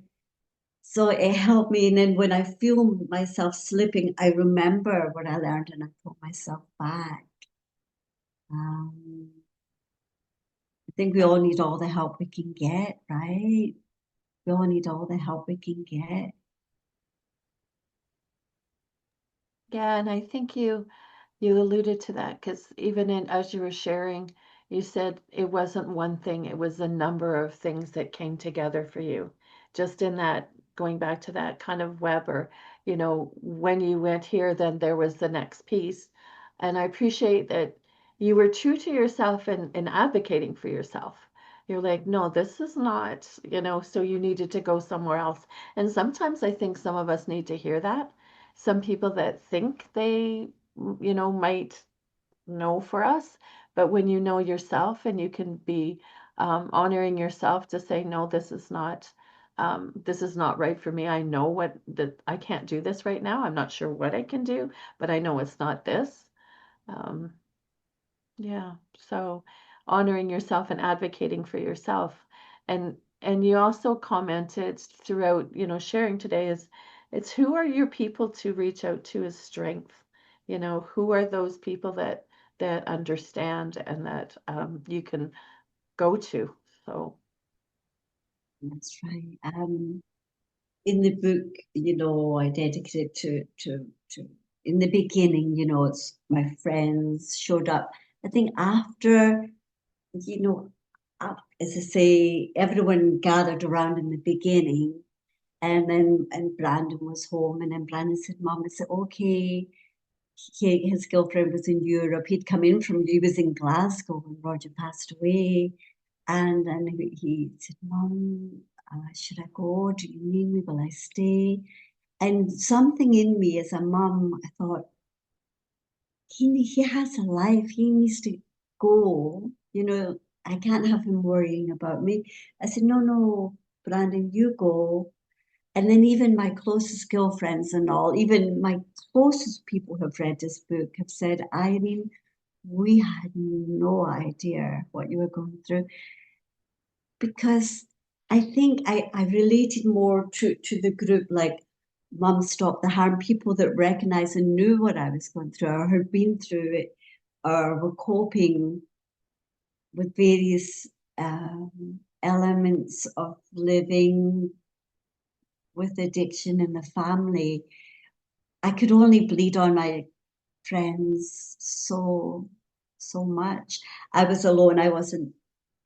So, it helped me. And then when I feel myself slipping, I remember what I learned and I pull myself back. Um, I think we all need all the help we can get, right? We all need all the help we can get. Yeah, and I think you alluded to that because even in as you were sharing, you said it wasn't one thing, it was a number of things that came together for you. Just in that, going back to that kind of web or, when you went here, then there was the next piece. And I appreciate that you were true to yourself and advocating for yourself. You're like, no, this is not, so you needed to go somewhere else. And sometimes I think some of us need to hear that. Some people that think they might know for us. But when you know yourself and you can be honoring yourself to say, no, this is not right for me. I know what that I can't do this right now. I'm not sure what I can do, but I know it's not this. Um, yeah. So honoring yourself and advocating for yourself. And you also commented throughout, sharing today is it's who are your people to reach out to as strength? Who are those people that understand and that you can go to? So That's right. In the book, I dedicated to in the beginning, it's my friends showed up I think after, as I say, everyone gathered around in the beginning, and Brandon was home, and then Brandon said, "Mom," I said, "Okay." His girlfriend was in Europe. He was in Glasgow when Roger passed away. And then he said, "Mom, should I go? Do you need me? Will I stay?" And something in me as a mum, I thought, he has a life. He needs to go. I can't have him worrying about me. I said, "No, no, Brandon, you go." And then even my closest girlfriends and all, even my closest people who have read this book have said, "Irene, we had no idea what you were going through." Because I think I related more to the group like Mum Stop the Harm, people that recognized and knew what I was going through or had been through it or were coping with various elements of living with addiction in the family. I could only bleed on my friends so much. I was alone.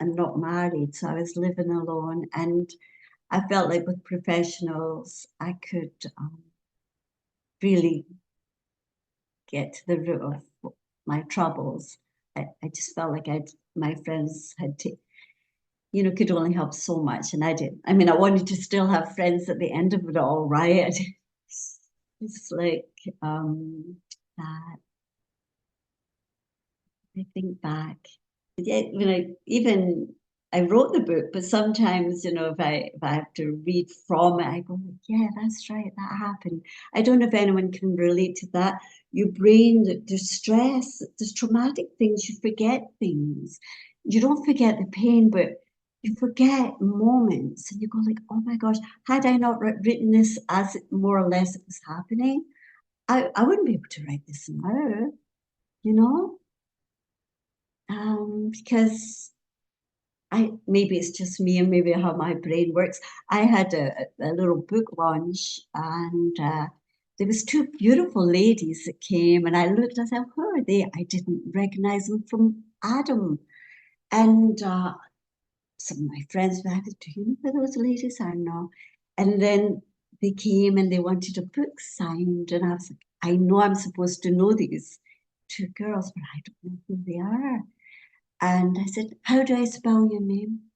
I'm not married, so I was living alone. And I felt like with professionals, I could really get to the root of my troubles. I just felt like my friends could only help so much. And I did. I mean, I wanted to still have friends at the end of it all, right? It's like that. I think back. Yeah, even I wrote the book, but sometimes, if I have to read from it, I go, yeah, that's right, that happened. I don't know if anyone can relate to that. Your brain, there's stress, there's traumatic things, you forget things. You don't forget the pain, but you forget moments, and you go like, oh my gosh, had I not written this as more or less it was happening, I wouldn't be able to write this now, you know? Because maybe it's just me and maybe how my brain works. I had a little book launch, and there was two beautiful ladies that came, and I looked, I said, "Who are they?" I didn't recognize them from Adam. And some of my friends were like, "Do you know who those ladies are?" "No." And then they came and they wanted a book signed, and I was like, I know I'm supposed to know these two girls, but I don't know who they are. And I said, "How do I spell your name?"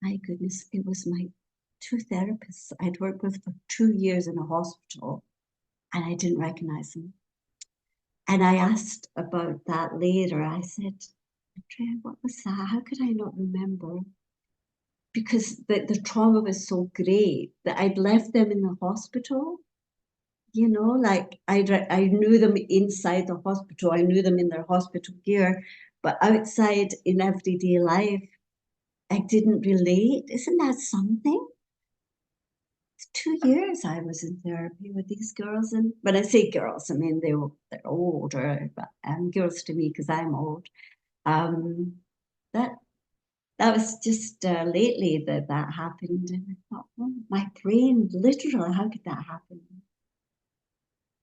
My goodness, it was my two therapists I'd worked with for 2 years in a hospital, and I didn't recognize them. And I asked about that later. I said, "Andrea, what was that? How could I not remember?" Because the trauma was so great that I'd left them in the hospital. Like I knew them inside the hospital, I knew them in their hospital gear, but outside in everyday life, I didn't relate. Isn't that something? 2 years I was in therapy with these girls, and when I say girls, I mean they're older, but girls to me because I'm old. Um, that that was just lately that happened, and I thought, oh, my brain, literally, how could that happen?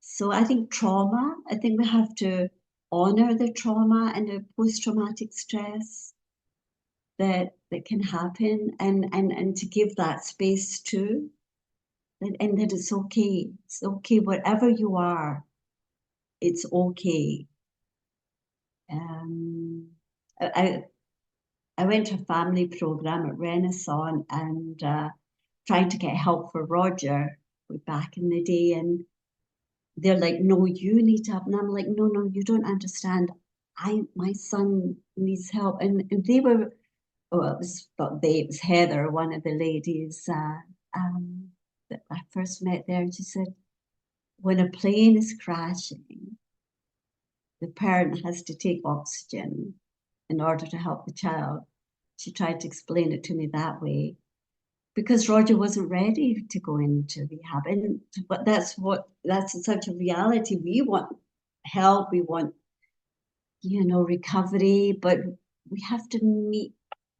So I think trauma. I think we have to honor the trauma and the post-traumatic stress that can happen, and to give that space too. And that it's okay. It's okay, whatever you are, it's okay. Um, I, I went to a family program at Renaissance and trying to get help for Roger back in the day. And they're like, "No, you need help." And I'm like, "No, no, you don't understand. My son needs help." And they were, well, it was Heather, one of the ladies that I first met there. And she said, when a plane is crashing, the parent has to take oxygen in order to help the child. She tried to explain it to me that way because Roger wasn't ready to go into rehab. But that's such a reality. We want help, we want, recovery, but we have to meet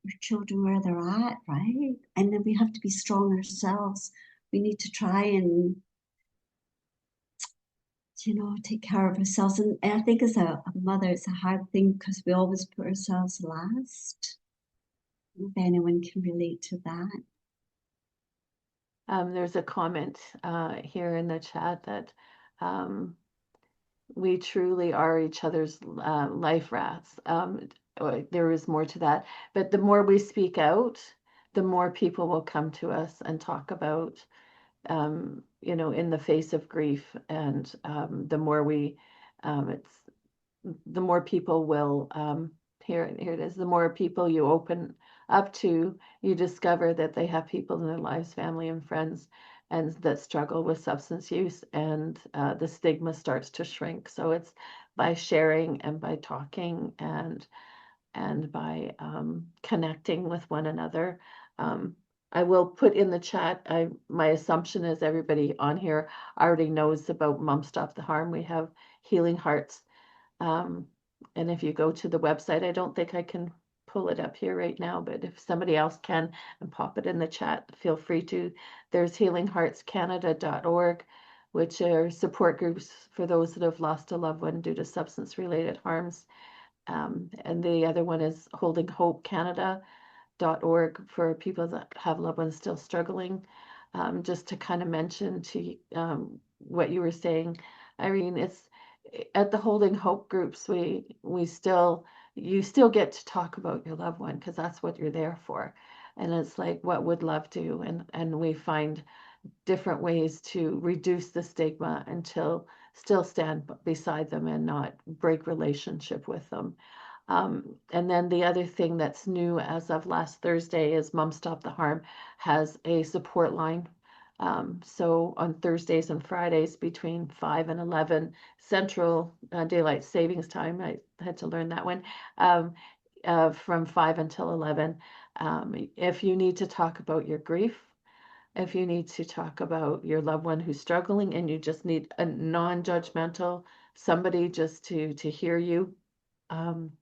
our children where they're at, right? And then we have to be strong ourselves. We need to try and take care of ourselves. And I think as a mother, it's a hard thing because we always put ourselves last. If anyone can relate to that. There's a comment here in the chat that um, we truly are each other's life rafts. There is more to that, but the more we speak out, the more people will come to us and talk about, in the face of grief, and it's the more people will, here it is, the more people you open up to, you discover that they have people in their lives, family and friends, and that struggle with substance use, and the stigma starts to shrink. So it's by sharing and by talking and by connecting with one another. I will put in the chat, my assumption is everybody on here already knows about Mom Stop the Harm. We have Healing Hearts, um, and if you go to the website, I don't think I can pull it up here right now, but if somebody else can and pop it in the chat, feel free to. There's healingheartscanada.org, which are support groups for those that have lost a loved one due to substance-related harms. And the other one is holdinghopecanada.org for people that have loved ones still struggling. Just to kind of mention to what you were saying, Irene, it's at the Holding Hope groups, you still get to talk about your loved one because that's what you're there for. And it's like, what would love do? And we find different ways to reduce the stigma until still stand beside them and not break relationship with them. And then the other thing that's new as of last Thursday is Mom Stop the Harm has a support line. So on Thursdays and Fridays between 5 and 11 Central Daylight Savings Time, I had to learn that one, from 5 until 11. If you need to talk about your grief, if you need to talk about your loved one who's struggling and you just need a non-judgmental somebody just to hear you, um,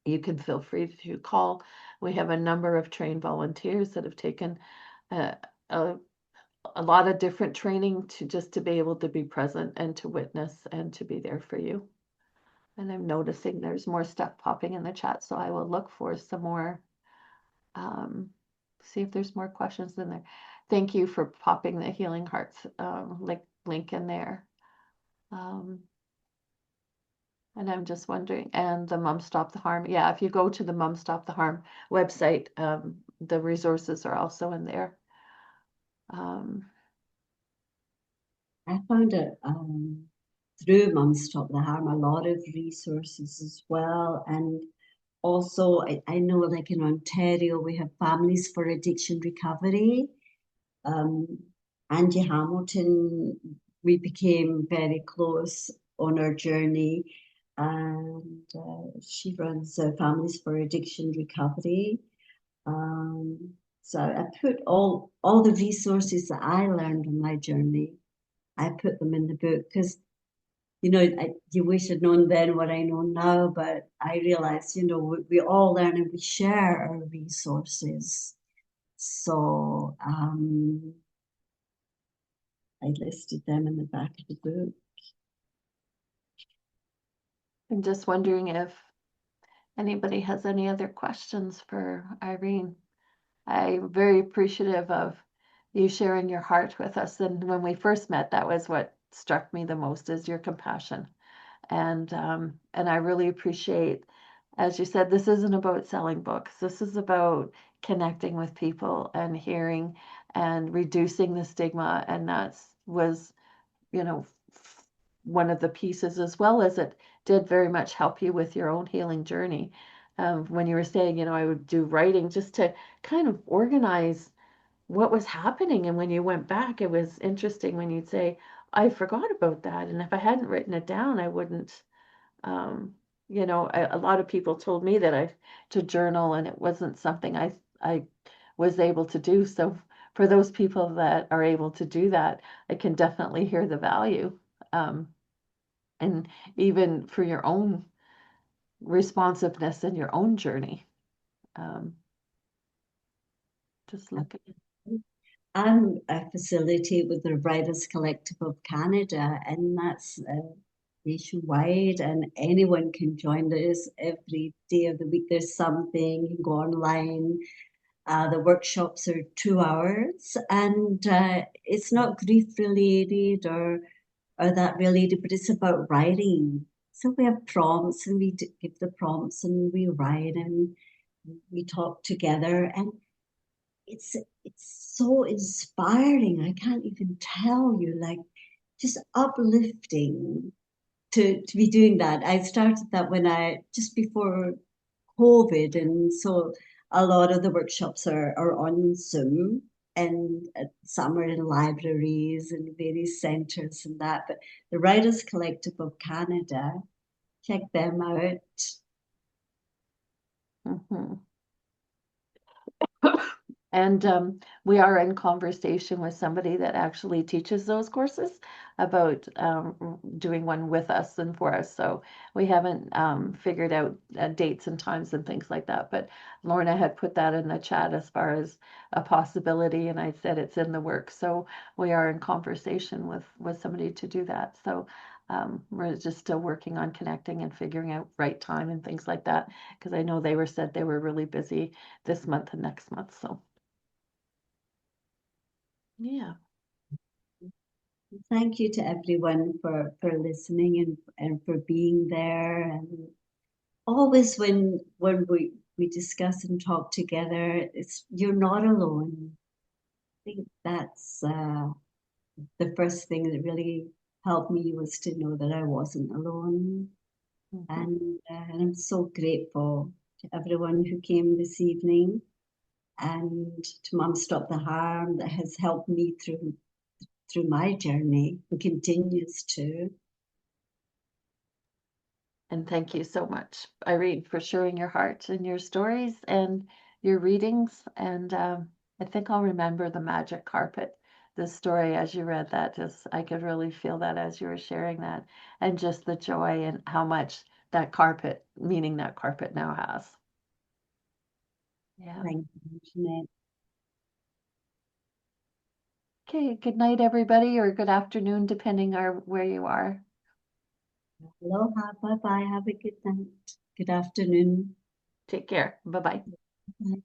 you can feel free to call. We have a number of trained volunteers that have taken a, a, a lot of different training to be able to be present and to witness and to be there for you. And I'm noticing there's more stuff popping in the chat, so I will look for some more, see if there's more questions in there. Thank you for popping the Healing Hearts link in there. And I'm just wondering, and the Mom Stop the Harm. Yeah, if you go to the Mom Stop the Harm website, the resources are also in there. I found it through Mum Stop the Harm a lot of resources as well. And also, I know like in Ontario, we have Families for Addiction Recovery. Angie Hamilton, we became very close on our journey, and she runs Families for Addiction Recovery. So I put all the resources that I learned on my journey, I put them in the book because you wish I'd known then what I know now, but I realized we all learn and we share our resources. So I listed them in the back of the book. I'm just wondering if anybody has any other questions for Irene. I'm very appreciative of you sharing your heart with us. And when we first met, that was what struck me the most, is your compassion. And I really appreciate, as you said, this isn't about selling books. This is about connecting with people and hearing and reducing the stigma. And was, one of the pieces, as well as it did very much help you with your own healing journey. When you were saying, I would do writing just to kind of organize what was happening. And when you went back, it was interesting when you'd say, I forgot about that. And if I hadn't written it down, I wouldn't, a lot of people told me that to journal, and it wasn't something I was able to do. So for those people that are able to do that, I can definitely hear the value. And even for your own responsiveness in your own journey. Just looking. I'm a facilitator with the Writers Collective of Canada, and that's nationwide, and anyone can join this every day of the week. There's something, you can go online. The workshops are 2 hours, and it's not grief related or that related, but it's about writing. So we have prompts, and we give the prompts, and we write, and we talk together, and it's it's so inspiring. I can't even tell you, like just uplifting to be doing that. I started that when I just before COVID, and so a lot of the workshops are on Zoom, and some are in libraries and various centres and that. But the Writers Collective of Canada, check them out. Mhm. And we are in conversation with somebody that actually teaches those courses about doing one with us and for us. So we haven't figured out dates and times and things like that. But Lorna had put that in the chat as far as a possibility, and I said it's in the works. So we are in conversation with somebody to do that. So we're just still working on connecting and figuring out right time and things like that, because I know said they were really busy this month and next month. So. Yeah. Thank you to everyone for listening and for being there. And always when we discuss and talk together, it's you're not alone. I think that's the first thing that really helped me was to know that I wasn't alone. Mhm. And I'm so grateful to everyone who came this evening, and to Mum Stop the Harm that has helped me through my journey and continues to. And thank you so much, Irene, for sharing your heart and your stories and your readings. And I think I'll remember the magic carpet, the story as you read that. Just I could really feel that as you were sharing that, and just the joy and how much that carpet, meaning that carpet now has. Yeah. Thank you, Jeanette. Okay. Good night, everybody, or good afternoon, depending on where you are. Aloha, bye bye. Have a good night. Good afternoon. Take care. Bye bye. Bye.